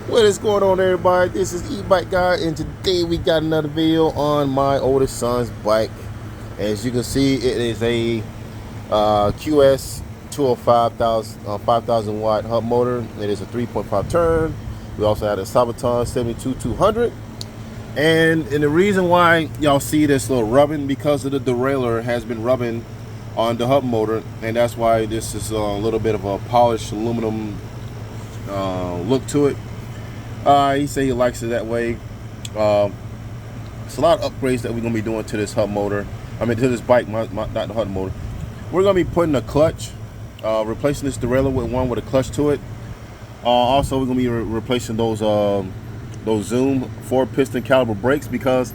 What is going on, everybody? This is E-bike guy, and today we got another video on my oldest son's bike. As you can see, it is a QS 205 5000 watt hub motor. It is a 3.5 turn. We also had a Sabaton 72200. And the reason why y'all see this little rubbing, because of the derailleur has been rubbing on the hub motor, and that's why this is a little bit of a polished aluminum look to it. He said he likes it that way. It's a lot of upgrades that we're gonna be doing to this hub motor. I mean, to this bike, not the hub motor. We're gonna be putting a clutch, replacing this derailleur with one with a clutch to it. Also, we're gonna be replacing those Zoom 4-piston caliber brakes, because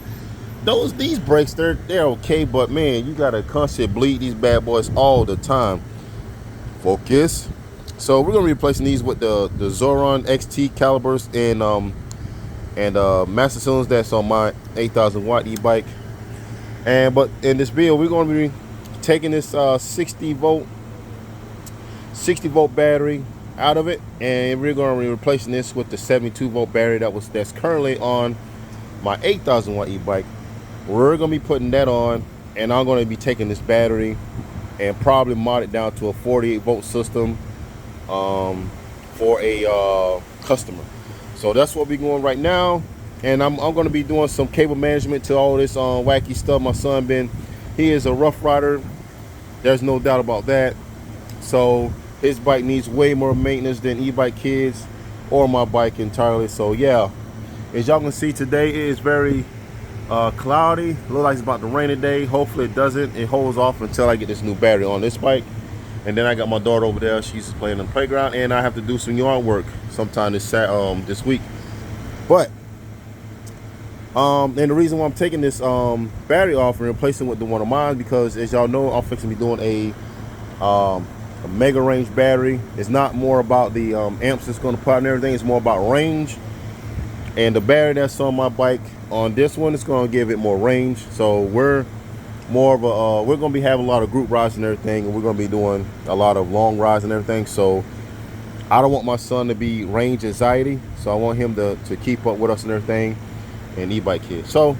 these brakes they're okay, but man, you gotta constantly bleed these bad boys all the time. Focus. So we're gonna be replacing these with the Zoron XT calibers and master cylinders that's on my 8,000 watt e-bike. But in this video, we're gonna be taking this 60 volt battery out of it, and we're gonna be replacing this with the 72 volt battery that's currently on my 8,000 watt e-bike. We're gonna be putting that on, and I'm gonna be taking this battery and probably mod it down to a 48 volt system for a customer. So that's what we're going right now, and I'm going to be doing some cable management to all this wacky stuff. My son he is a rough rider, there's no doubt about that. So his bike needs way more maintenance than e-bike kids or my bike entirely. So yeah, as y'all can see, today it is very cloudy. Looks like it's about to rain today. Hopefully it doesn't. It holds off until I get this new battery on this bike. And then I got my daughter over there. She's playing on the playground, and I have to do some yard work sometime this week. But and the reason why I'm taking this battery off and replacing with the one of mine, because as y'all know, I'm fixing to be doing a mega range battery. It's not more about the amps it's going to put out and everything. It's more about range. And the battery that's on my bike on this one is going to give it more range. So we're more of a we're going to be having a lot of group rides and everything, and we're going to be doing a lot of long rides and everything. So I don't want my son to be range anxiety, so I want him to keep up with us and everything, and e-bike kids. So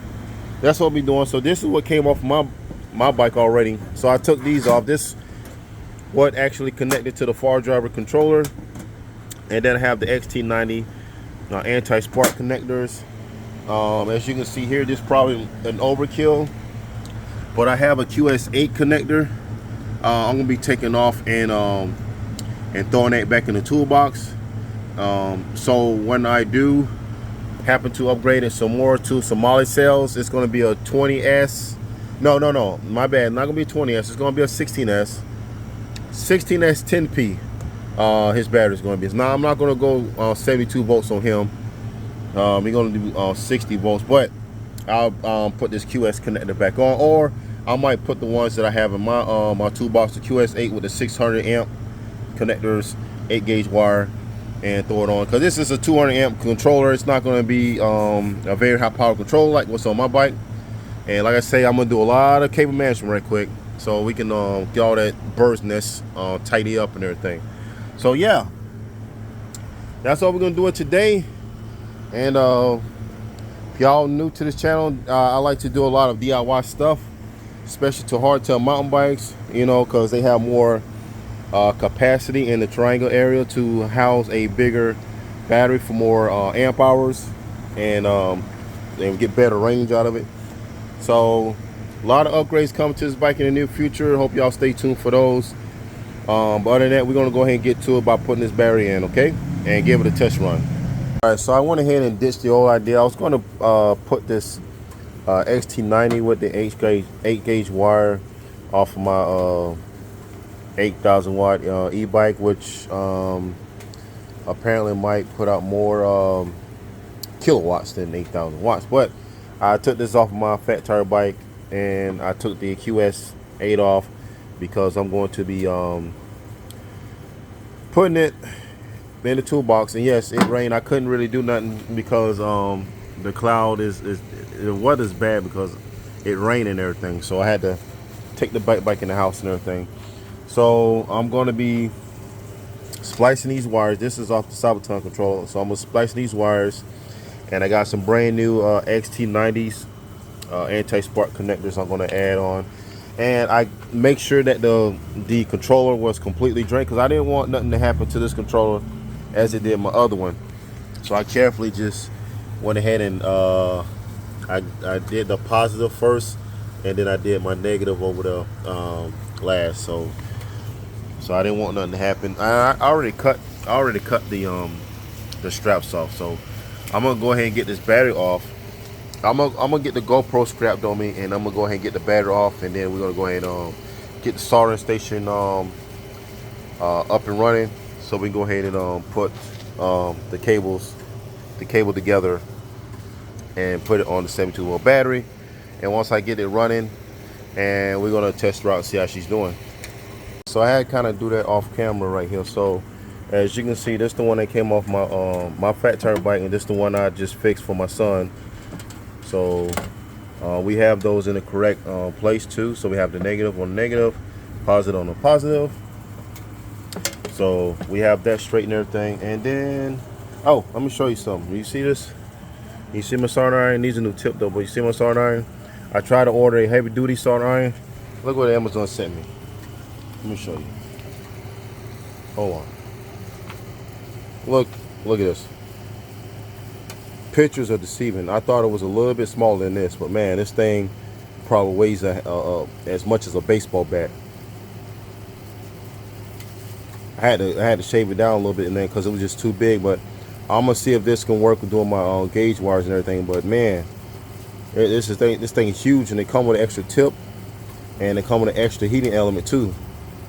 that's what we'll be doing. So this is what came off my bike already. So I took these off. This what actually connected to the far driver controller, and then I have the XT90 anti-spark connectors. As you can see here, this is probably an overkill, but I have a QS8 connector. I'm gonna be taking off and throwing that back in the toolbox. So when I do happen to upgrade it some more to some Molly cells, it's gonna be a 20S. No, my bad. Not gonna be a 20S. It's gonna be a 16S. 16S 10P. His battery is gonna be. Now I'm not gonna go 72 volts on him. We're gonna do 60 volts, but I'll put this QS connector back on, or I might put the ones that I have in my my toolbox, the QS8 with the 600 amp connectors, 8 gauge wire, and throw it on, because this is a 200 amp controller. It's not going to be a very high power controller like what's on my bike. And like I say, I'm gonna do a lot of cable management right quick, so we can get all that bird's nest tidy up and everything. So yeah, that's all we're gonna do it today. And if y'all new to this channel, I like to do a lot of DIY stuff, especially to hardtail mountain bikes, you know, because they have more capacity in the triangle area to house a bigger battery for more amp hours, and get better range out of it. So a lot of upgrades coming to this bike in the near future. Hope y'all stay tuned for those. But other than that, we're gonna go ahead and get to it by putting this battery in, okay, and give it a test run. All right, so I went ahead and ditched the old idea. I was going to put this XT90 with the 8 gauge wire off of my 8,000 watt e-bike, which apparently might put out more kilowatts than 8,000 watts. But I took this off of my fat tire bike, and I took the QS8 off because I'm going to be putting it in the toolbox. And yes, it rained. I couldn't really do nothing because the cloud the weather's bad because it rained and everything. So I had to take the bike back in the house and everything. So I'm going to be splicing these wires. This is off the Sabaton controller, so I'm gonna splice these wires. And I got some brand new XT90s anti-spark connectors I'm gonna add on. And I make sure that the controller was completely drained, because I didn't want nothing to happen to this controller as it did my other one. So I carefully just went ahead and I did the positive first, and then I did my negative over the last. So I didn't want nothing to happen. I already cut the straps off. So I'm gonna go ahead and get this battery off. I'm gonna get the GoPro strapped on me, and I'm gonna go ahead and get the battery off, and then we're gonna go ahead and get the soldering station up and running, so we can go ahead and put the cable together and put it on the 72-volt battery. And once I get it running, and we're gonna test her out and see how she's doing. So I had to kind of do that off camera right here. So as you can see, this is the one that came off my fat tire bike, and this is the one I just fixed for my son. So we have those in the correct place too. So we have the negative on the negative, positive on the positive. So we have that straight and everything. And then, oh, let me show you something. You see this? You see my soldering iron? These are new tip though, but you see my soldering iron? I tried to order a heavy duty soldering iron. Look what Amazon sent me. Let me show you. Hold on. Look at this. Pictures are deceiving. I thought it was a little bit smaller than this, but man, this thing probably weighs as much as a baseball bat. I had to shave it down a little bit in there because it was just too big. But I'm gonna see if this can work with doing my gauge wires and everything. But man, this thing is huge, and it come with an extra tip, and it come with an extra heating element too.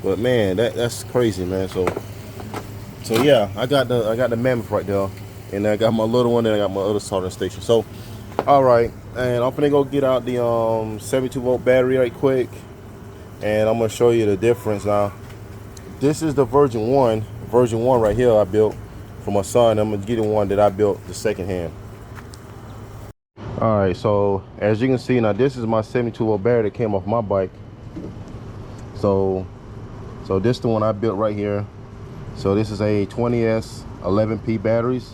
But man, that's crazy, man. So yeah, I got the mammoth right there. And I got my little one, and I got my other soldering station. So, all right, and I'm gonna go get out the 72-volt battery right quick, and I'm gonna show you the difference. Now, this is the version one right here I built for my son. I'm gonna get one that I built the second hand. All right, so as you can see now, this is my 72-volt battery that came off my bike. So this is the one I built right here. So this is a 20S 11P batteries,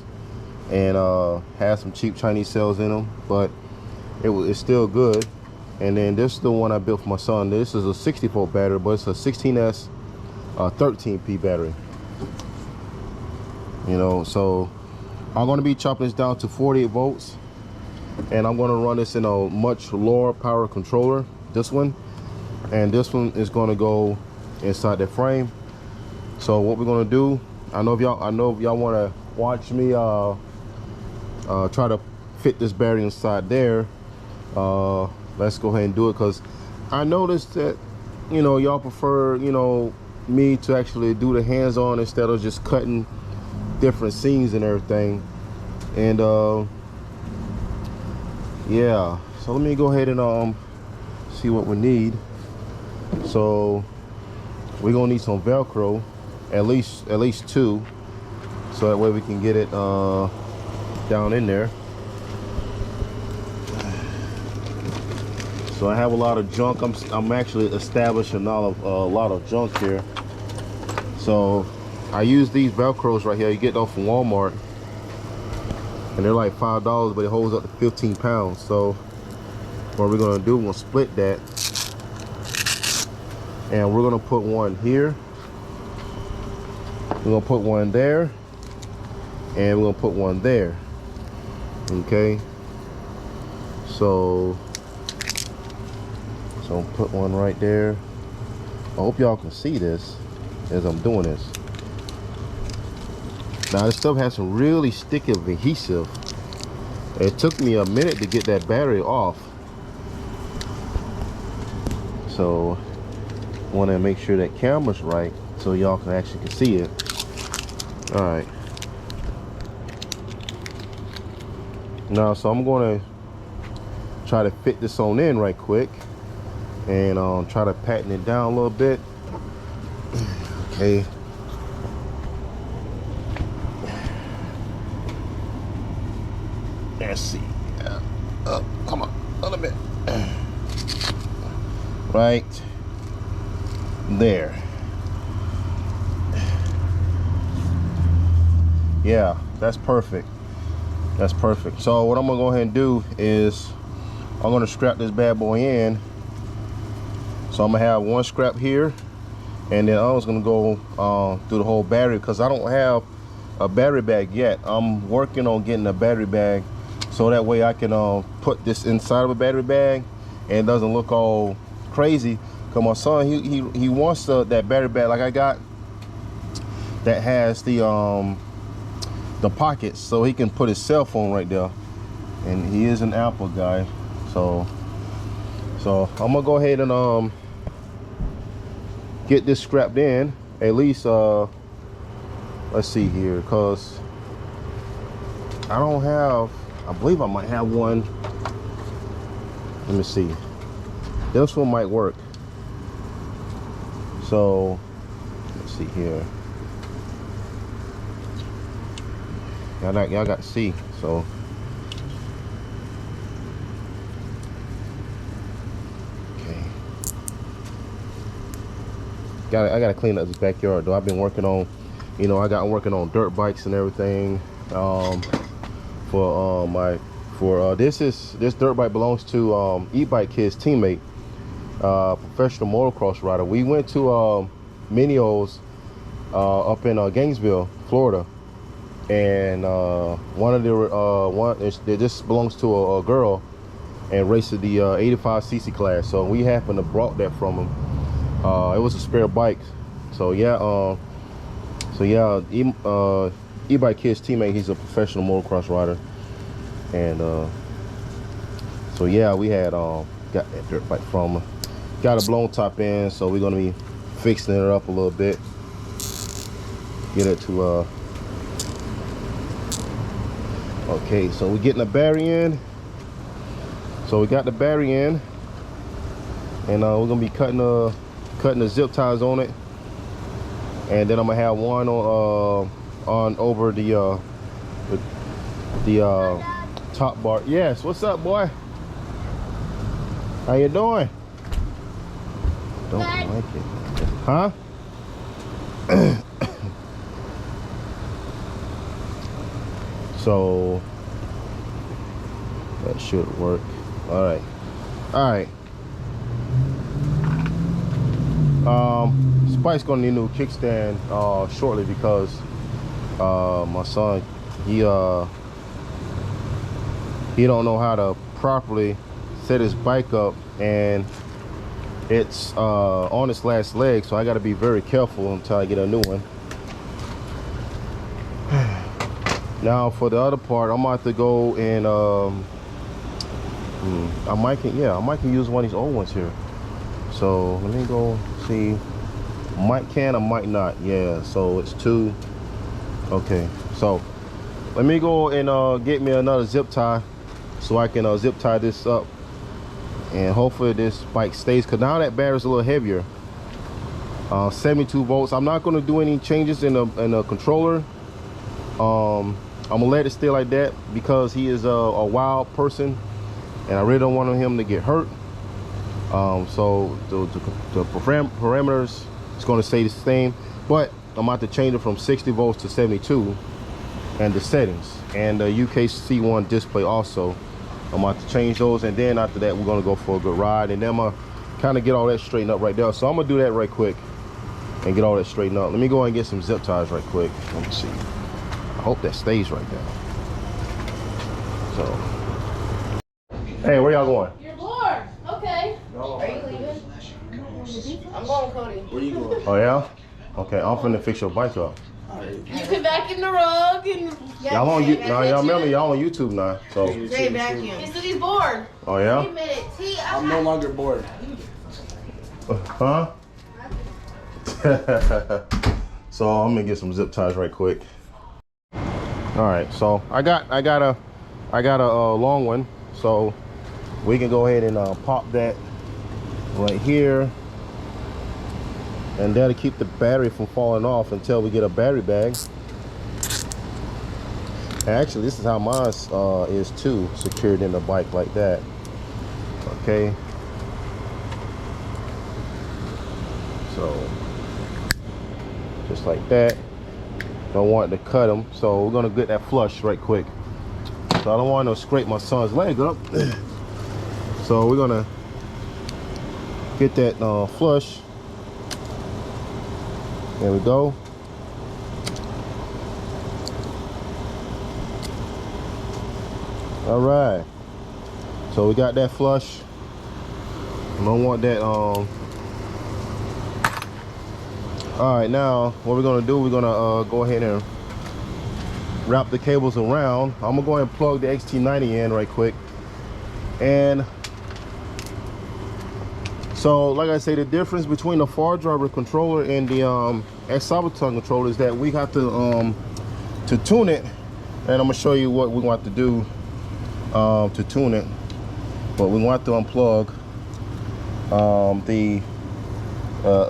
and has some cheap Chinese cells in them, but it's still good. And then this is the one I built for my son. This is a 60-volt battery, but it's a 16S 13P battery. You know, so I'm going to be chopping this down to 48 volts, and I'm going to run this in a much lower power controller, this one, and this one is going to go inside the frame. So what we're going to do, I know if y'all want to watch me try to fit this battery inside there. Let's go ahead and do it, because I noticed that, you know, y'all prefer, you know, me to actually do the hands-on instead of just cutting different scenes and everything. And yeah, so let me go ahead and see what we need. So we're gonna need some Velcro, at least 2, so that way we can get it down in there. So I have a lot of junk. I'm actually establishing a lot of junk here. So I use these Velcros right here. You get those from Walmart, and they're like $5, but it holds up to 15 pounds. So what we're gonna do, we're gonna split that, and we're gonna put one here. We're gonna put one there, and we're gonna put one there. Okay, so put one right there. I hope y'all can see this as I'm doing this. Now this stuff has some really sticky adhesive. It took me a minute to get that battery off. So want to make sure that camera's right so y'all can actually see it. All right. Now, so I'm going to try to fit this on in right quick, and try to pattern it down a little bit. Okay. Let's see. Come on, a little bit. Right there. Yeah, that's perfect. That's perfect. So what I'm gonna go ahead and do is I'm gonna scrap this bad boy in. So I'm gonna have one scrap here, and then I was gonna go through the whole battery because I don't have a battery bag yet. I'm working on getting a battery bag so that way I can put this inside of a battery bag and it doesn't look all crazy. Cause my son he wants that battery bag like I got that has the pockets so he can put his cell phone right there. And he is an Apple guy, so I'm gonna go ahead and get this scrapped in at least. Let's see here, because I don't have, I believe I might have one. Let me see. This one might work. So let's see here. Y'all got to see. So okay. I gotta clean up this backyard though. I've been working on, you know, I got working on dirt bikes and everything. This dirt bike belongs to E-bike's teammate, professional motocross rider. We went to Minio's up in Gainesville, Florida, and this belongs to a girl and races the 85cc class. So we happened to brought that from him. It was a spare bike. So yeah, E-bike's teammate, he's a professional motocross rider, and so yeah, we had got that dirt bike from him. Got a blown top end, so we're gonna be fixing it up a little bit, get it to okay. So we're getting the battery in. So we got the battery in, and we're gonna be cutting the zip ties on it, and then I'm gonna have one on over the top bar. Yes, what's up, boy? How you doing? Don't like it, huh? So that should work. All right. Spike's gonna need a new kickstand shortly because my son he don't know how to properly set his bike up, and it's on its last leg, so I got to be very careful until I get a new one. Now for the other part, I'm about to go and I might can use one of these old ones here. So let me go see. Might can, I might not. Yeah, so it's two. Okay, so let me go and get me another zip tie so I can zip tie this up, and hopefully this bike stays, because now that battery's a little heavier. 72 volts. I'm not going to do any changes in the controller. I'm gonna let it stay like that because he is a wild person and I really don't want him to get hurt. So the parameters is going to stay the same, but I'm about to change it from 60 volts to 72, and the settings and the UKC1 display also. I'm about to change those, and then after that we're going to go for a good ride, and then I'm gonna kind of get all that straightened up right there. So I'm gonna do that right quick and get all that straightened up. Let me go and get some zip ties right quick. Let me see. I hope that stays right there. So, hey, where y'all going? You're bored. Okay. No. Are you leaving? I'm going, Cody. Where you going? Oh yeah? Okay, I'm finna fix your bike up. You can vacuum the rug and Y'all on you now? Y'all remember y'all on YouTube now? So. Jay vacuum. He said he's bored. Oh yeah? Wait a minute. I'm no longer bored. Huh? So I'm gonna get some zip ties right quick. All right, so I got a long one, so we can go ahead and pop that right here, and that'll keep the battery from falling off until we get a battery bag. And actually, this is how mine is too, secured in the bike like that. Okay. So just like that. Don't want to cut them, so we're gonna get that flush right quick. So I don't want to scrape my son's leg up. So we're gonna get that flush. There we go. All right. So we got that flush. I don't want that. All right. Now what we're gonna do? We're gonna go ahead and wrap the cables around. I'm gonna go ahead and plug the XT90 in right quick. And so, like I say, the difference between the far driver controller and the Sabaton controller is that we have to tune it, and I'm gonna show you what we want to do to tune it. But we want to unplug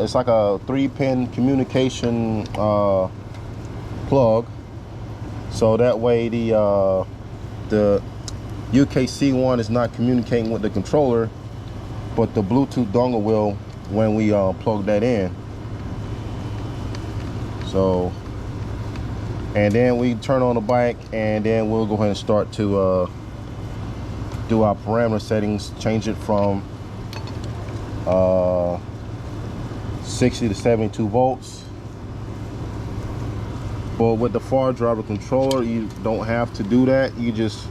it's like a 3-pin communication plug, so that way the UKC one is not communicating with the controller, but the Bluetooth dongle will when we plug that in. So, and then we turn on the bike, and then we'll go ahead and start to do our parameter settings, change it from 60 to 72 volts. But with the far driver controller, you don't have to do that. You just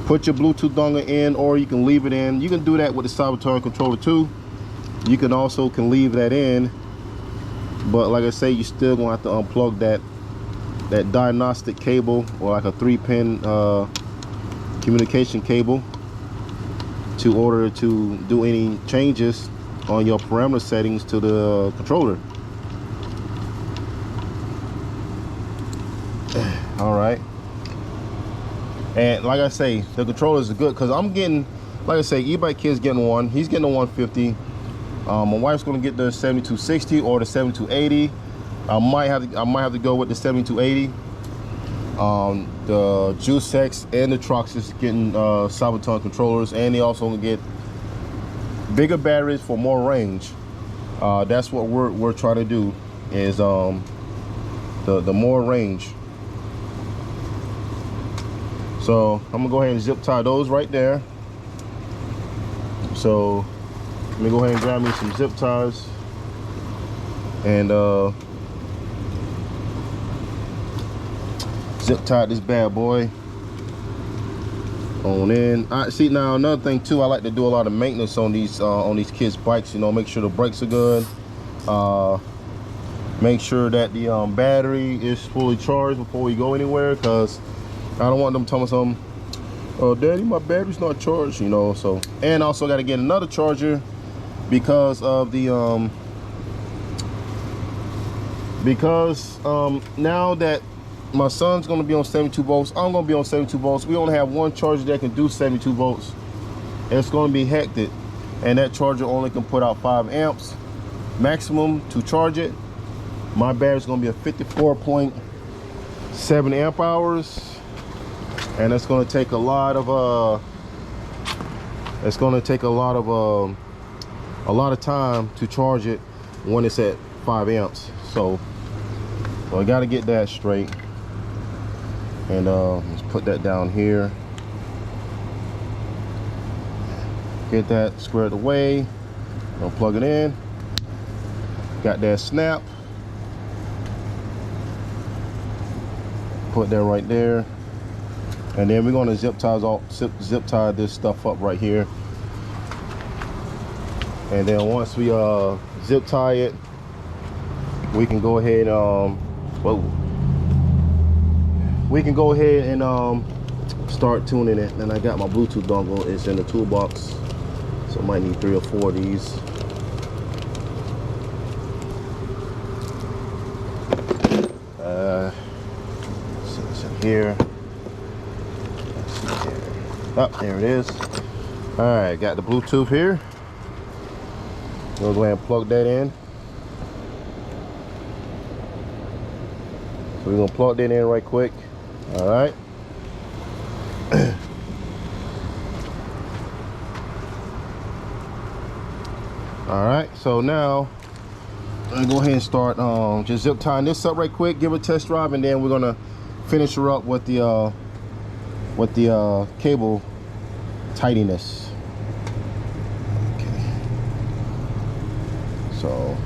put your Bluetooth dongle in, or you can leave it in. You can do that with the Sabaton controller too. You can also leave that in, but like I say, you still gonna have to unplug that diagnostic cable, or like a 3-pin communication cable, to order to do any changes on your parameter settings to the controller. All right. And like I say, the controllers are good, because I'm getting, like I say, E-bike kid's getting one. He's getting a 150. My wife's gonna get the 7260 or the 7280. I might have to go with the 7280. The Juice X and the Trucks is getting Sabaton controllers, and they also gonna get bigger batteries for more range. That's what we're trying to do, is the more range. So I'm gonna go ahead and zip tie those right there. So let me go ahead and grab me some zip ties, and zip tie this bad boy on in. See, now another thing too, I like to do a lot of maintenance on these kids' bikes. You know, make sure the brakes are good, make sure that the battery is fully charged before we go anywhere, because I don't want them telling me something, "Oh, Daddy, my battery's not charged," you know. So, and also got to get another charger, because of the now that my son's going to be on 72 volts, I'm going to be on 72 volts. We only have one charger that can do 72 volts. It's going to be hectic, and that charger only can put out 5 amps maximum to charge it. My battery's going to be a 54.7 amp hours. And it's going to take a lot of time to charge it when it's at 5 amps. So I got to get that straight. And let's put that down here. Get that squared away. I'll plug it in. Got that snap. Put that right there. And then we're going to zip tie this stuff up right here. And then once we zip tie it, we can go ahead and start tuning it. And I got my Bluetooth dongle. It's in the toolbox, so I might need 3 or 4 of these. It's in here. Oh, there it is. All right, got the Bluetooth here. We'll go ahead and plug that in. So we're gonna plug that in right quick. All right. All right, so now I'm gonna go ahead and start just zip tying this up right quick, give it a test drive, and then we're gonna finish her up with the cable tidiness. Okay. So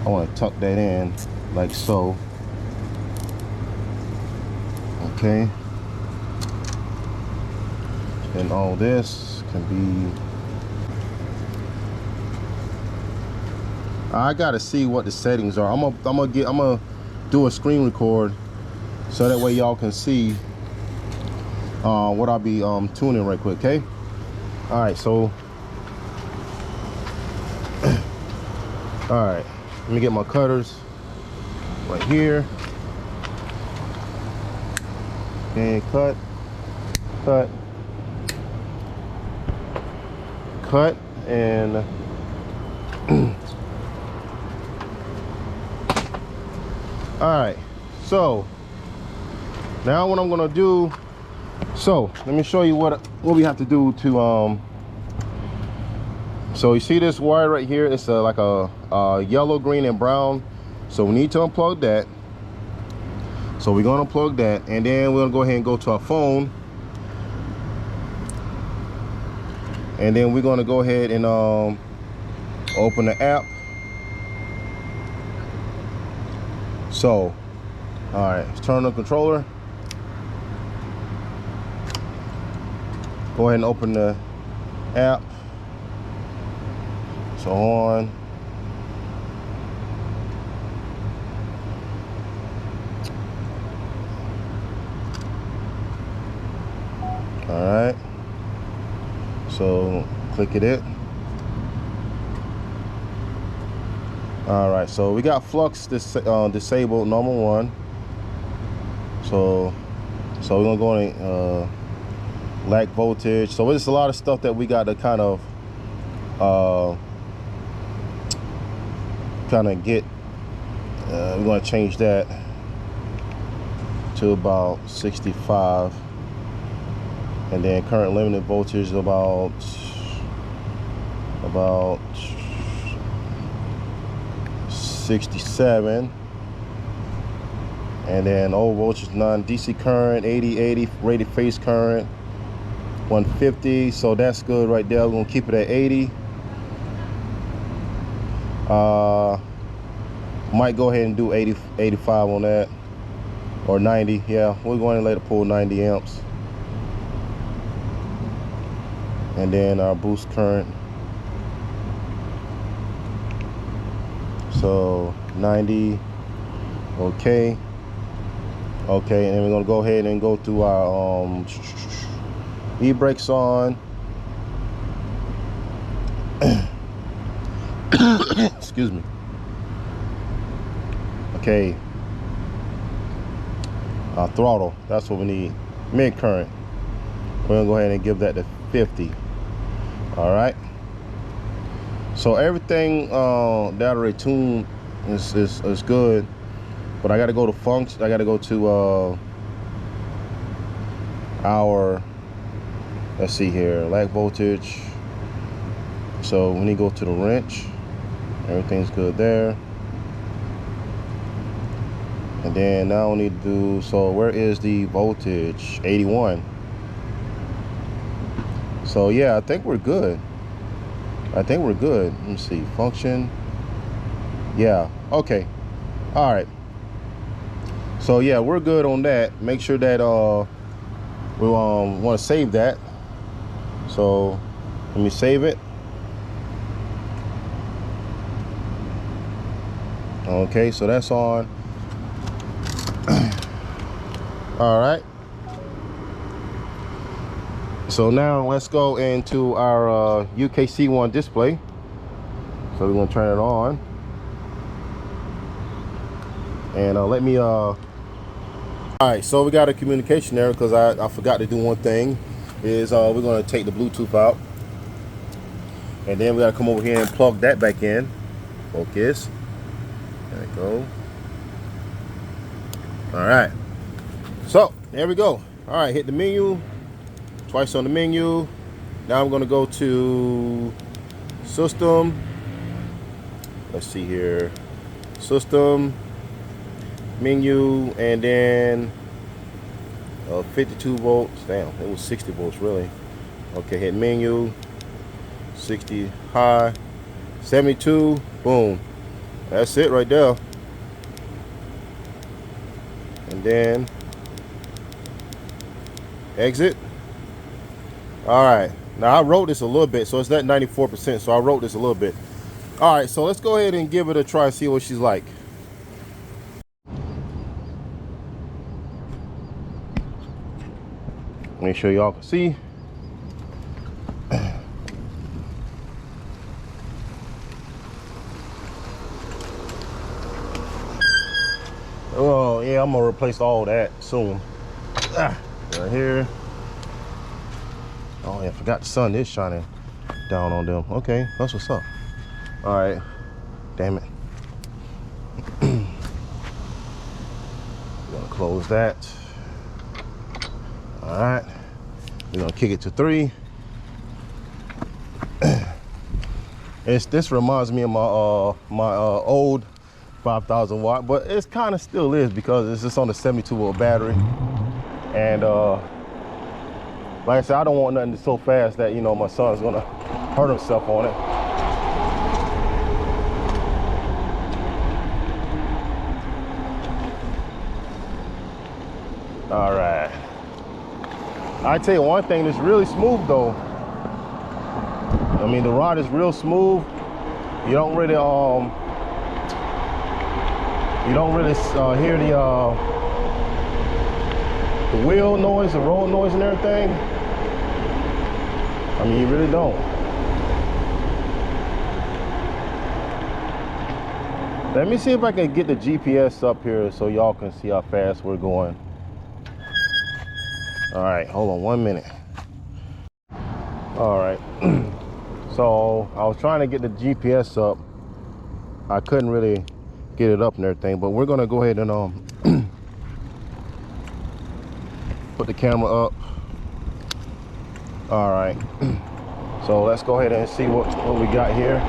I want to tuck that in like so. Okay. And all this can be, I gotta see what the settings are. I'm gonna do a screen record so that way y'all can see what I'll be tuning right quick. Okay. All right. So all right, let me get my cutters right here and cut. And all right, so now what I'm gonna do, so let me show you what we have to do to so you see this wire right here, it's like a yellow, green, and brown, so we need to unplug that. So we're gonna unplug that, and then we're gonna go ahead and go to our phone, and then we're gonna go ahead and open the app. So all right, let's turn on the controller, go ahead and open the app. So on, all right, so click it. All right, so we got flux disabled, number one. So we're gonna go in lack voltage. So there's a lot of stuff that we got to kind of get. We're gonna change that to about 65, and then current limited voltage is about 67, and then old voltage non-DC current 80 rated phase current 150. So that's good right there. We're gonna keep it at 80. Might go ahead and do 85 on that, or 90. Yeah, we're going to let it pull 90 amps, and then our boost current, so 90. Okay, and then we're gonna go ahead and go through our e-brakes on. Excuse me. Okay, throttle, that's what we need. Mid current, we're gonna go ahead and give that to 50. All right, so everything that already tuned is good, but I got to go to function. I got to go to our, let's see here, lack voltage. So when you go to the wrench, everything's good there. And then now I need to do, so where is the voltage? 81. So yeah, I think we're good. Let me see, function. Yeah, okay. All right. So yeah, we're good on that. Make sure that we want to save that. So let me save it. Okay, so that's on. All right, so now let's go into our UKC1 display. So we're gonna turn it on, and let me all right, so we got a communication error because I forgot to do one thing. Is we're gonna take the Bluetooth out, and then we gotta come over here and plug that back in. Focus. There we go. All right, so there we go. All right, hit the menu, twice on the menu. Now I'm gonna go to system. Let's see here, system, menu, and then 52 volts. Damn, it was 60 volts really. Okay, hit menu, 60 high, 72, boom. That's it right there. And then exit. All right, now I wrote this a little bit, so it's at 94%, so I wrote this a little bit. All right, so let's go ahead and give it a try and see what she's like. Make sure y'all can see. Oh yeah, I'm gonna replace all that soon. Right here. Oh yeah, I forgot the sun is shining down on them. Okay, that's what's up. All right, damn it. We're gonna close that. All right, we're gonna kick it to 3. This reminds me of my old 5,000 watt, but it's kind of still is because it's just on the 72 volt battery. And like I said, I don't want nothing so fast that, you know, my son's gonna hurt himself on it. All right. I tell you one thing that's really smooth though. I mean, the rod is real smooth. You don't really hear the wheel noise, the road noise and everything. I mean, you really don't. Let me see if I can get the GPS up here so y'all can see how fast we're going. All right, hold on 1 minute. All right, so I was trying to get the GPS up. I couldn't really get it up and everything, but we're gonna go ahead and put the camera up. All right, so let's go ahead and see what we got here.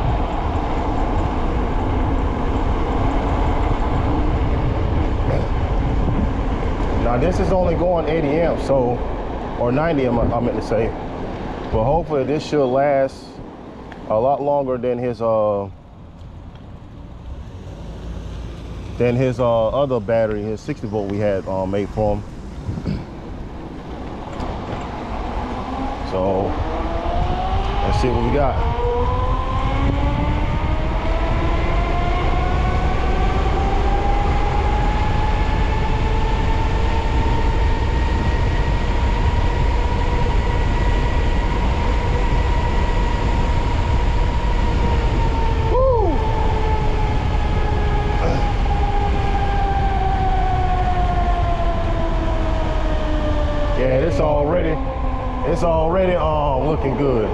Now this is only going 80 amps, so, or 90 I meant to say, but hopefully this should last a lot longer than his other battery, his 60 volt we had made for him. So let's see what we got. It's already looking good.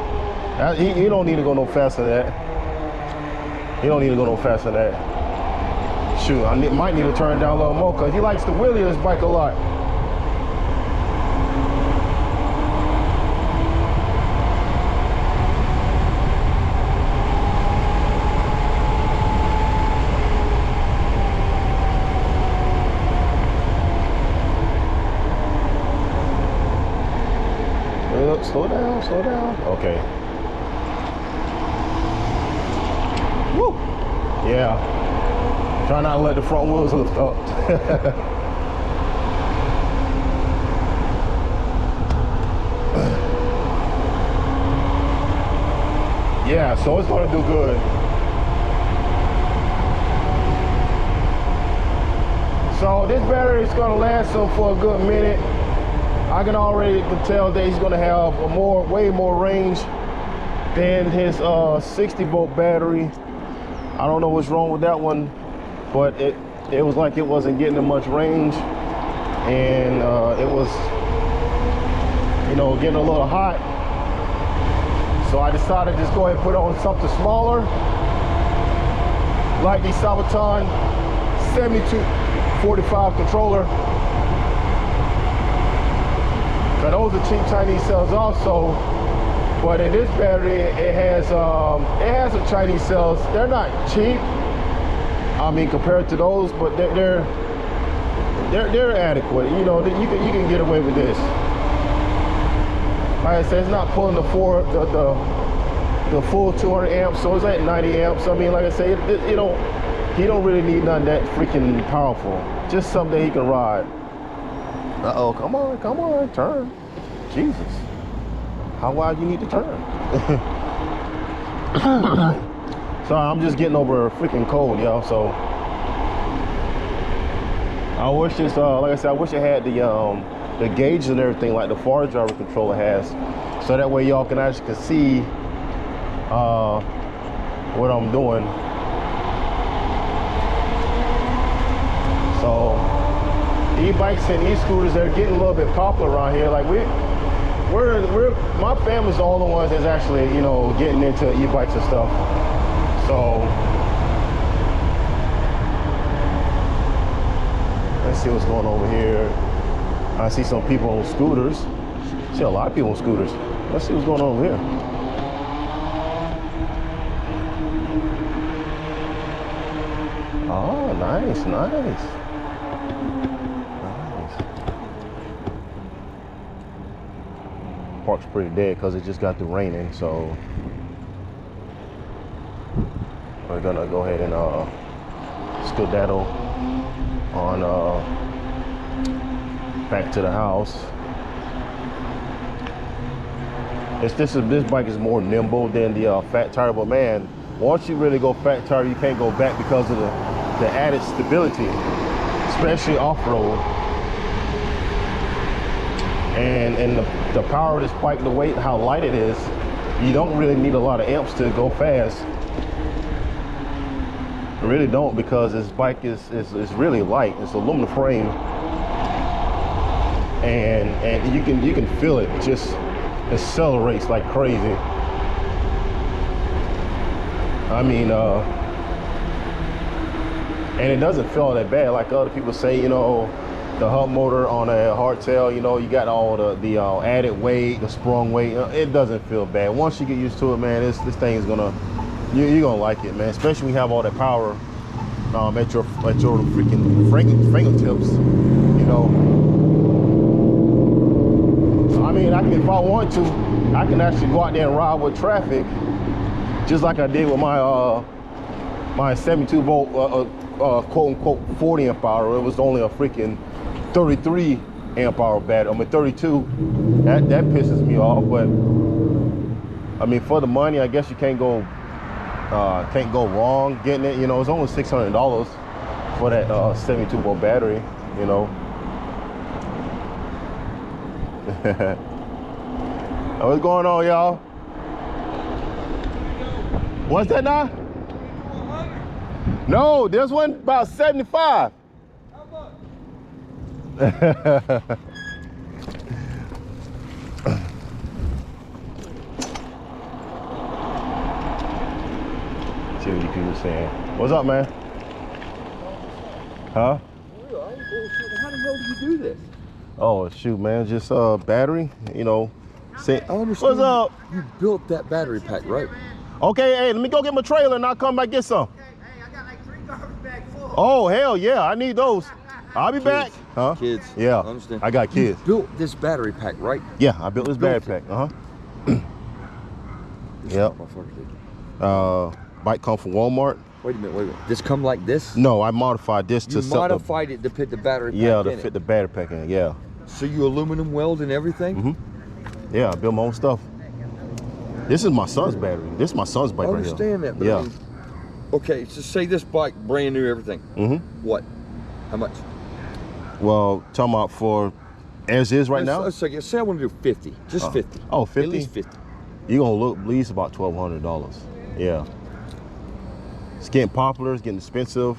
You don't need to go no faster than that. You don't need to go no faster than that. Shoot, I might need to turn it down a little more because he likes to wheelie this bike a lot. Slow down, slow down. Okay. Woo! Yeah. Try not to let the front wheels lift up. Yeah, so it's gonna do good. So this battery is gonna last him for a good minute. I can already tell that he's gonna have a way more range than his 60 volt battery. I don't know what's wrong with that one, but it was like it wasn't getting much range, and it was, you know, getting a little hot. So I decided to just go ahead and put on something smaller, like the Sabaton 7245 controller. Now those are cheap Chinese cells also, but in this battery it has some Chinese cells. They're not cheap, I mean, compared to those, but they're adequate. You know, you can get away with this. Like I said, it's not pulling the full 200 amps, so it's at 90 amps. I mean, like I say, he don't really need nothing that freaking powerful. Just something he can ride. Uh-oh, come on, turn. Jesus. How wide you need to turn? Sorry, I'm just getting over a freaking cold, y'all, so. I wish this, like I said, I wish it had the gauges and everything like the far driver controller has. So that way y'all can actually see what I'm doing. So e-bikes and e-scooters, they're getting a little bit popular around here. Like my family's all the ones that's actually, you know, getting into e-bikes and stuff. So let's see what's going on over here. I see some people on scooters. I see a lot of people on scooters. Let's see what's going on over here. Oh, nice, nice. Park's pretty dead because it just got through raining, so we're gonna go ahead and skedaddle on back to the house. This bike is more nimble than the fat tire, but man, once you really go fat tire, you can't go back because of the added stability, especially off-road. And the power of this bike, the weight, how light it is, you don't really need a lot of amps to go fast. You really don't, because this bike is really light. It's aluminum frame, and you can feel it just accelerates like crazy. I mean, and it doesn't feel that bad like other people say, you know. The hub motor on a hardtail, you know, you got all the added weight, the sprung weight. It doesn't feel bad. Once you get used to it, man, this thing is gonna, you're gonna like it, man. Especially when you have all that power at your freaking fingertips, you know. So, I mean, if I want to, I can actually go out there and ride with traffic, just like I did with my 72 volt quote unquote 40 amp hour. It was only a freaking 33 amp hour battery. I mean 32. That pisses me off. But I mean, for the money, I guess you can't go wrong getting it. You know, it's only $600 for that 72 volt battery. You know. What's going on, y'all? What's that now? No, this one about 75. How much? See what you people saying. What's up, man? Huh? How the hell do you do this? Oh shoot, man, just battery, you know. I understand. What's up? You built that battery pack, right? Okay, hey, let me go get my trailer and I'll come back get some. Oh, hell yeah, I need those. I'll be back. Huh? Kids. Yeah, I understand. I got kids. You built this battery pack, right? Yeah, I built this battery pack. Yep. Bike come from Walmart. Wait a minute. This come like this? No, I modified this to modified it to fit the battery pack to fit the battery pack in, yeah. So you aluminum weld and everything? Mm-hmm. Yeah, I built my own stuff. This is my son's battery. This is my son's bike right here. I understand that, but yeah. I mean, okay, so say this bike, brand new, everything. Mm-hmm. What? How much? Well, talking about for as is right now? Say I want to do 50. Just 50. Oh, 50? At least 50. You're going to look at least about $1,200. Yeah. It's getting popular. It's getting expensive.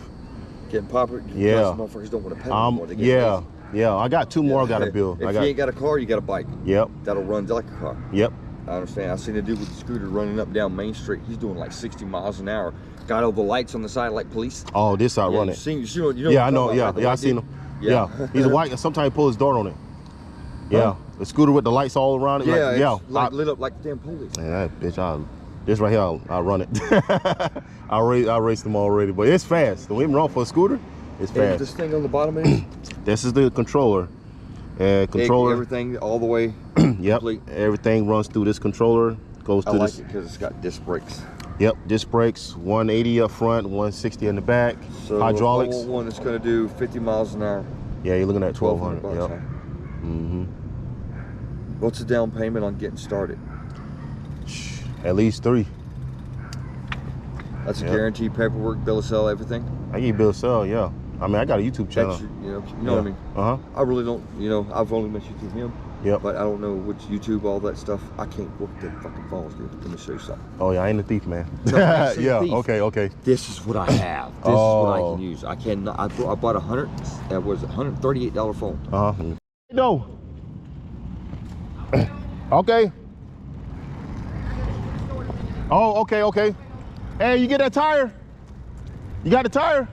Getting popular? Yeah. Motherfuckers don't want to pay anymore. They get lazy. Yeah. I got two more I got to build. If you ain't got a car, you got a bike. Yep. That'll run like a car. Yep. I understand. I seen a dude with a scooter running up down Main Street. He's doing like 60 miles an hour. Got all the lights on the side like police. Oh, this how I run it. You know yeah, I know. Yeah, I seen him. Yeah. He's a white. Sometimes he pulls his door on it. Yeah. The scooter with the lights all around it. Yeah, like, yeah. it's like lit up like the damn police. Man, that bitch, this right here, I'll run it. I raced them already, but it's fast. Don't even run for a scooter. It's fast. And this thing on the bottom is? This is the controller. Controller. Everything all the way. Yep. Complete. Everything runs through this controller. Goes to I this. like it because it's got disc brakes. Yep, disc brakes, 180 up front, 160 in the back. So hydraulics. If I want one that's going to do 50 miles an hour. Yeah, you're looking at 1,200. $1,200. Yep. Huh? Mm-hmm. What's the down payment on getting started? At least 3. That's a guaranteed paperwork, bill of sale, everything. I give you bill of sale, yeah. I mean, I got a YouTube channel. That's, you know what I mean. I really don't. I've only met you through him. Yep. But I don't know which YouTube, all that stuff. I can't work them fucking phones, dude. Let me show you something. Oh yeah, I ain't a thief, man. No, I ain't yeah. thief. Okay. This is what I have. This is what I can use. I cannot. I bought $138 phone. No. Okay. Oh, okay. Hey, you get that tire? You got the tire?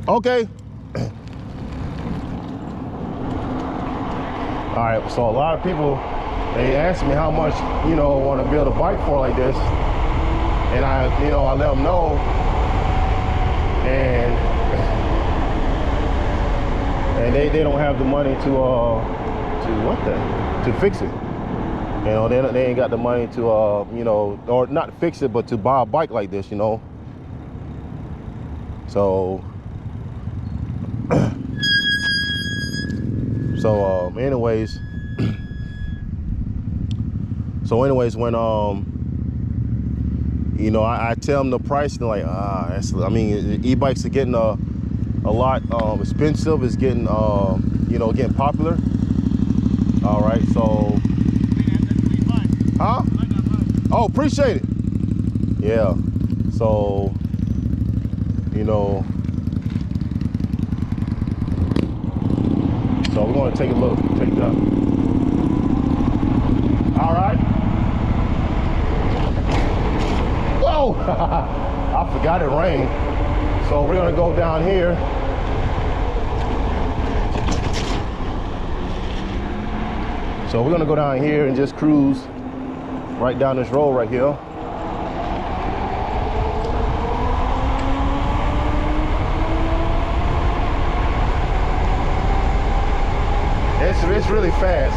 Okay. All right, so a lot of people, they ask me how much, want to build a bike for like this. And I let them know. And they don't have the money to fix it. They ain't got the money to, or not to fix it, but to buy a bike like this, So, anyways, when, I tell them the price, they're like, e-bikes are getting a lot expensive. It's getting, getting popular. All right, so. Huh? Oh, appreciate it. Yeah. So, so we're going to take a look. Check it out. All right. Whoa! I forgot it rained. So we're going to go down here. So we're going to go down here and just cruise right down this road right here. It's really fast.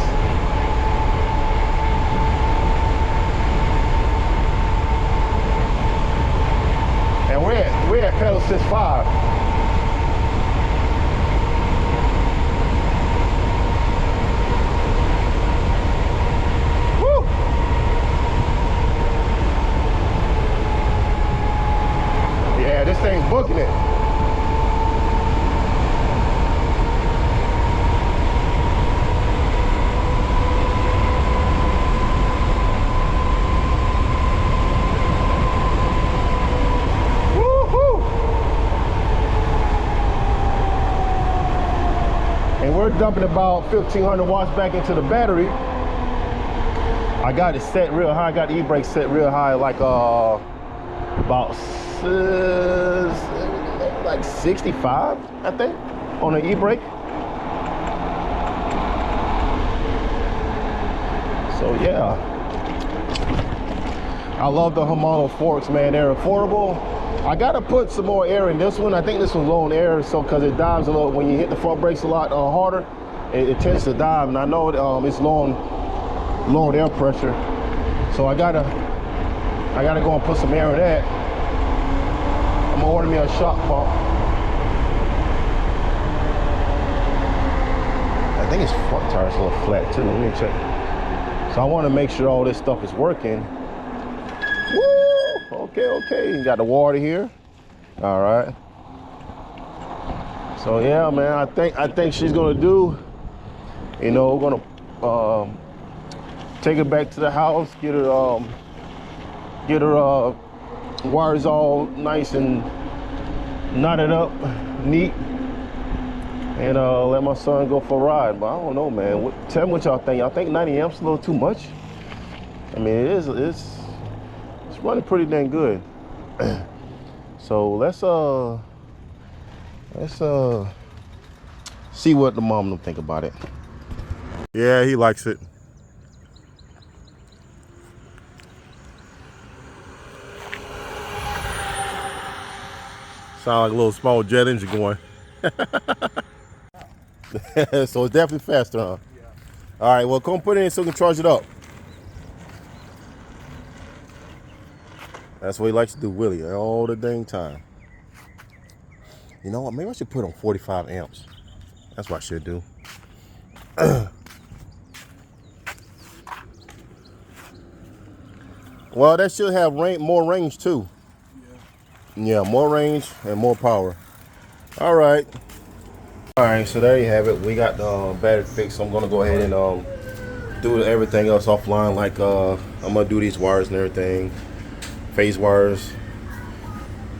And we're at pedal 6.5. Woo! Yeah, this thing's booking it. We're dumping about 1,500 watts back into the battery. I got it set real high. I got the e-brake set real high, like about 65, I think, on the e-brake. So yeah, I love the Shimano forks, man. They're affordable. I gotta put some more air in this one. I think this one's low on air, so because it dives a little when you hit the front brakes a lot harder, it tends to dive. And I know it's low on air pressure, so I gotta go and put some air in that. I'm gonna order me a shock pump. I think its front tire's a little flat too. Let me check. So I want to make sure all this stuff is working. Okay, you got the water here. All right. So yeah, man, I think she's gonna do. We're gonna take her back to the house, get her wires all nice and knotted up, neat, and let my son go for a ride. But I don't know, man. Tell me what y'all think. Y'all think 90 amps a little too much? I mean, it's running pretty dang good. So let's see what the mom will think about it. Yeah, he likes it. Sound like a little small jet engine going. So it's definitely faster, huh? Yeah. All right, well, come put it in so we can charge it up. That's what he likes to do, Willie, all the dang time. You know what? Maybe I should put on 45 amps. That's what I should do. Well, that should have more range too. Yeah, more range and more power. All right. All right, so there you have it. We got the battery fixed. So I'm gonna go ahead and do everything else offline. Like I'm gonna do these wires and everything. Phase wires.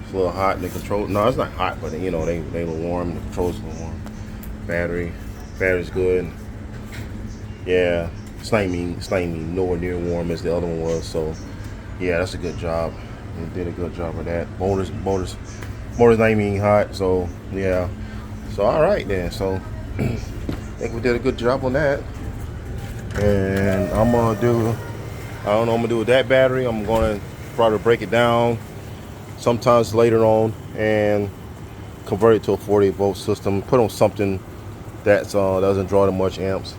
It's a little hot. And the control. No, it's not hot, but you know they a little warm. The controls a little warm. Battery's good. Yeah, it's not even nowhere near warm as the other one was. So yeah, that's a good job. They did a good job of that. Motors not even hot. So yeah. So all right then. So I think we did a good job on that. And I'm gonna do. I don't know. I'm gonna do with that battery. I'm gonna probably break it down sometimes later on and convert it to a 48-volt system. Put on something that doesn't draw that much amps.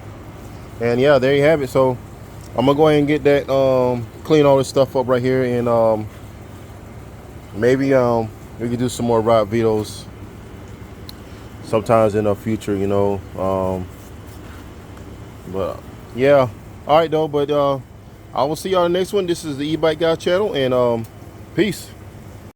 And yeah, there you have it. So I'm gonna go ahead and get that clean all this stuff up right here, and maybe we can do some more ride videos sometimes in the future, you know. But yeah, all right though. But I will see y'all in the next one. This is the E-Bike Guy channel, and peace.